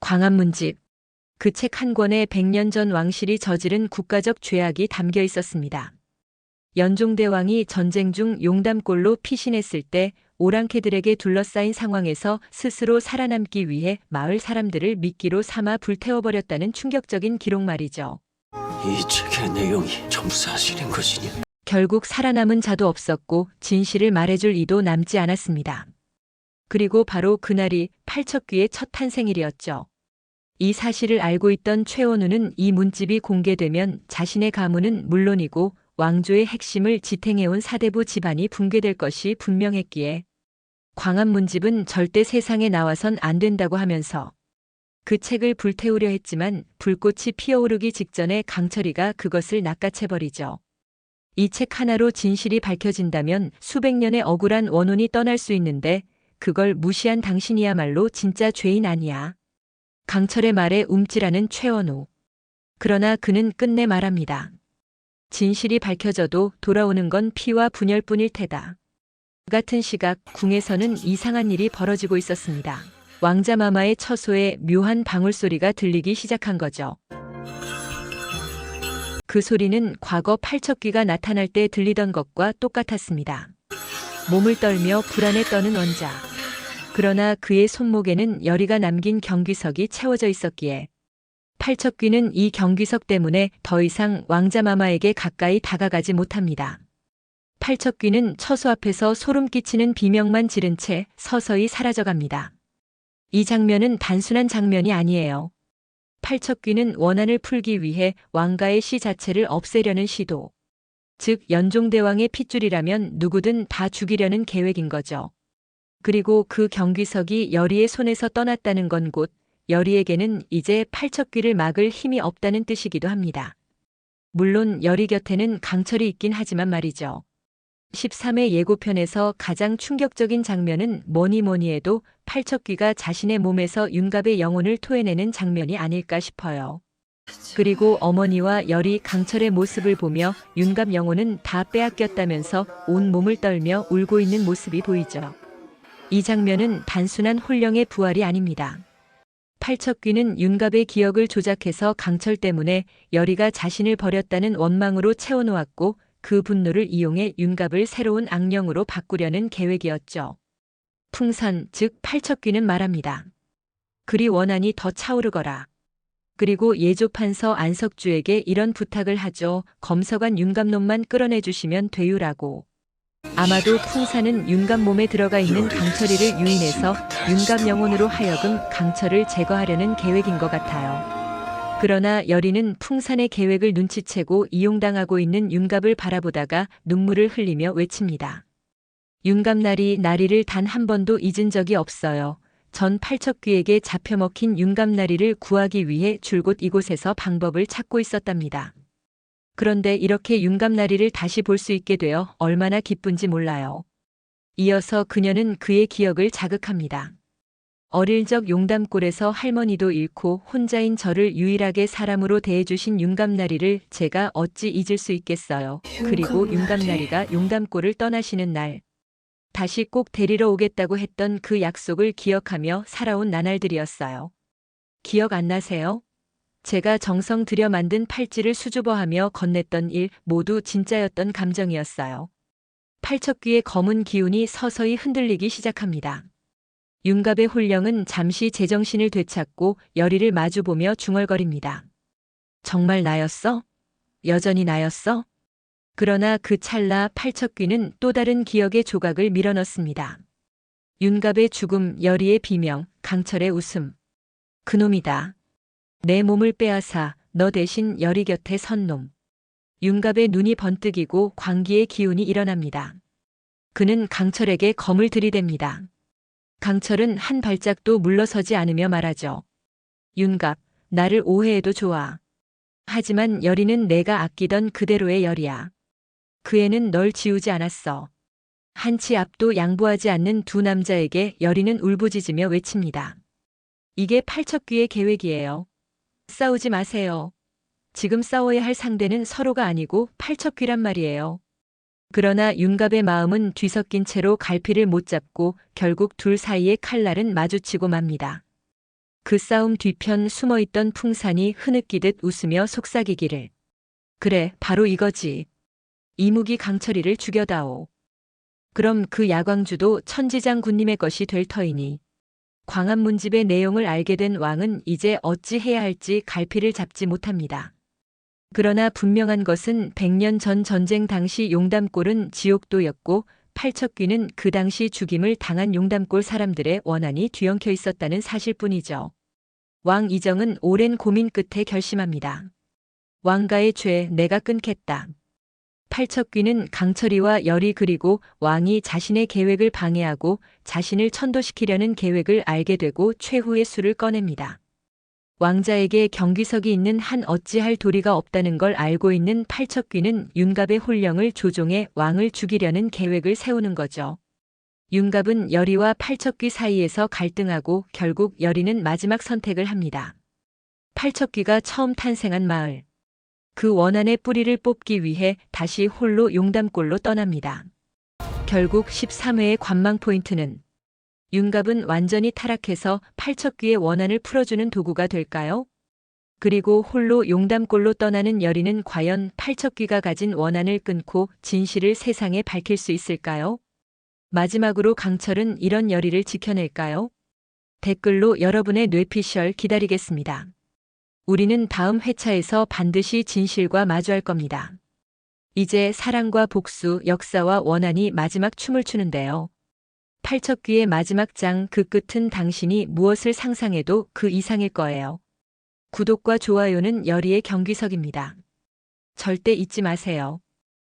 광안문집. 그 책 한 권에 100년 전 왕실이 저지른 국가적 죄악이 담겨 있었습니다. 연종대왕이 전쟁 중 용담골로 피신했을 때 오랑캐들에게 둘러싸인 상황에서 스스로 살아남기 위해 마을 사람들을 미끼로 삼아 불태워버렸다는 충격적인 기록 말이죠. 이 책의 내용이 전부 사실인 것이냐? 결국 살아남은 자도 없었고 진실을 말해줄 이도 남지 않았습니다. 그리고 바로 그날이 팔척귀의 첫 탄생일이었죠. 이 사실을 알고 있던 최원우는 이 문집이 공개되면 자신의 가문은 물론이고 왕조의 핵심을 지탱해온 사대부 집안이 붕괴될 것이 분명했기에 광안문집은 절대 세상에 나와선 안 된다고 하면서 그 책을 불태우려 했지만 불꽃이 피어오르기 직전에 강철이가 그것을 낚아채버리죠. 이 책 하나로 진실이 밝혀진다면 수백 년의 억울한 원혼이 떠날 수 있는데 그걸 무시한 당신이야말로 진짜 죄인 아니야. 강철의 말에 움찔하는 최원우. 그러나 그는 끝내 말합니다. 진실이 밝혀져도 돌아오는 건 피와 분열뿐일 테다. 그 같은 시각 궁에서는 이상한 일이 벌어지고 있었습니다. 왕자마마의 처소에 묘한 방울소리가 들리기 시작한 거죠. 그 소리는 과거 팔척귀가 나타날 때 들리던 것과 똑같았습니다. 몸을 떨며 불안에 떠는 원자. 그러나 그의 손목에는 열이가 남긴 경귀석이 채워져 있었기에 팔척귀는 이 경귀석 때문에 더 이상 왕자마마에게 가까이 다가가지 못합니다. 팔척귀는 처소 앞에서 소름 끼치는 비명만 지른 채 서서히 사라져갑니다. 이 장면은 단순한 장면이 아니에요. 팔척귀는 원한을 풀기 위해 왕가의 씨 자체를 없애려는 시도. 즉 연종대왕의 핏줄이라면 누구든 다 죽이려는 계획인 거죠. 그리고 그 경귀석이 열이의 손에서 떠났다는 건 곧 열이에게는 이제 팔척귀를 막을 힘이 없다는 뜻이기도 합니다. 물론 열이 곁에는 강철이 있긴 하지만 말이죠. 13회 예고편에서 가장 충격적인 장면은 뭐니 해도 팔척귀가 자신의 몸에서 윤갑의 영혼을 토해내는 장면이 아닐까 싶어요. 그리고 어머니와 열이 강철의 모습을 보며 윤갑 영혼은 다 빼앗겼다면서 온 몸을 떨며 울고 있는 모습이 보이죠. 이 장면은 단순한 혼령의 부활이 아닙니다. 팔척귀는 윤갑의 기억을 조작해서 강철 때문에 열이가 자신을 버렸다는 원망으로 채워놓았고 그 분노를 이용해 윤갑을 새로운 악령으로 바꾸려는 계획이었죠. 풍선, 즉 팔척귀는 말합니다. 그리 원한이 더 차오르거라. 그리고 예조판서 안석주에게 이런 부탁을 하죠. 검서관 윤갑놈만 끌어내주시면 돼유라고. 아마도 풍사는 윤갑 몸에 들어가 있는 강철이를 유인해서 윤갑 영혼으로 하여금 강철을 제거하려는 계획인 것 같아요. 그러나 열이는 풍산의 계획을 눈치채고 이용당하고 있는 윤갑을 바라보다가 눈물을 흘리며 외칩니다. 윤갑나리 나리를 단 한 번도 잊은 적이 없어요. 전 팔척귀에게 잡혀먹힌 윤갑나리를 구하기 위해 줄곧 이곳에서 방법을 찾고 있었답니다. 그런데 이렇게 윤갑나리를 다시 볼 수 있게 되어 얼마나 기쁜지 몰라요. 이어서 그녀는 그의 기억을 자극합니다. 어릴 적 용담골에서 할머니도 잃고 혼자인 저를 유일하게 사람으로 대해주신 윤갑나리를 제가 어찌 잊을 수 있겠어요. 그리고 윤갑나리가 용담골을 떠나시는 날 다시 꼭 데리러 오겠다고 했던 그 약속을 기억하며 살아온 나날들이었어요. 기억 안 나세요? 제가 정성 들여 만든 팔찌를 수줍어하며 건넸던 일 모두 진짜였던 감정이었어요. 팔척귀의 검은 기운이 서서히 흔들리기 시작합니다. 윤갑의 혼령은 잠시 제정신을 되찾고 열이를 마주보며 중얼거립니다. 정말 나였어? 여전히 나였어? 그러나 그 찰나 팔척귀는 또 다른 기억의 조각을 밀어넣습니다. 윤갑의 죽음, 열이의 비명, 강철의 웃음. 그놈이다. 내 몸을 빼앗아 너 대신 열이 곁에 선 놈. 윤갑의 눈이 번뜩이고 광기의 기운이 일어납니다. 그는 강철에게 검을 들이댑니다. 강철은 한 발짝도 물러서지 않으며 말하죠. 윤갑, 나를 오해해도 좋아. 하지만 열이는 내가 아끼던 그대로의 열이야. 그 애는 널 지우지 않았어. 한치 앞도 양보하지 않는 두 남자에게 열이는 울부짖으며 외칩니다. 이게 팔척귀의 계획이에요. 싸우지 마세요. 지금 싸워야 할 상대는 서로가 아니고 팔척귀란 말이에요. 그러나 윤갑의 마음은 뒤섞인 채로 갈피를 못 잡고 결국 둘 사이의 칼날은 마주치고 맙니다. 그 싸움 뒤편 숨어있던 풍산이 흐느끼듯 웃으며 속삭이기를. 그래, 바로 이거지. 이무기 강철이를 죽여다오. 그럼 그 야광주도 천지장군님의 것이 될 터이니. 광안문집의 내용을 알게 된 왕은 이제 어찌 해야 할지 갈피를 잡지 못합니다. 그러나 분명한 것은 100년 전 전쟁 당시 용담골은 지옥도였고 팔척귀는 그 당시 죽임을 당한 용담골 사람들의 원한이 뒤엉켜 있었다는 사실뿐이죠. 왕 이정은 오랜 고민 끝에 결심합니다. 왕가의 죄 내가 끊겠다. 팔척귀는 강철이와 열이 그리고 왕이 자신의 계획을 방해하고 자신을 천도시키려는 계획을 알게 되고 최후의 수를 꺼냅니다. 왕자에게 경기석이 있는 한 어찌할 도리가 없다는 걸 알고 있는 팔척귀는 윤갑의 혼령을 조종해 왕을 죽이려는 계획을 세우는 거죠. 윤갑은 열이와 팔척귀 사이에서 갈등하고 결국 열이는 마지막 선택을 합니다. 팔척귀가 처음 탄생한 마을. 그 원한의 뿌리를 뽑기 위해 다시 홀로 용담골로 떠납니다. 결국 13회의 관망 포인트는 윤갑은 완전히 타락해서 팔척귀의 원한을 풀어주는 도구가 될까요? 그리고 홀로 용담골로 떠나는 열이는 과연 팔척귀가 가진 원한을 끊고 진실을 세상에 밝힐 수 있을까요? 마지막으로 강철은 이런 열이를 지켜낼까요? 댓글로 여러분의 뇌피셜 기다리겠습니다. 우리는 다음 회차에서 반드시 진실과 마주할 겁니다. 이제 사랑과 복수, 역사와 원한이 마지막 춤을 추는데요. 팔척귀의 마지막 장 그 끝은 당신이 무엇을 상상해도 그 이상일 거예요. 구독과 좋아요는 열이의 경기석입니다. 절대 잊지 마세요.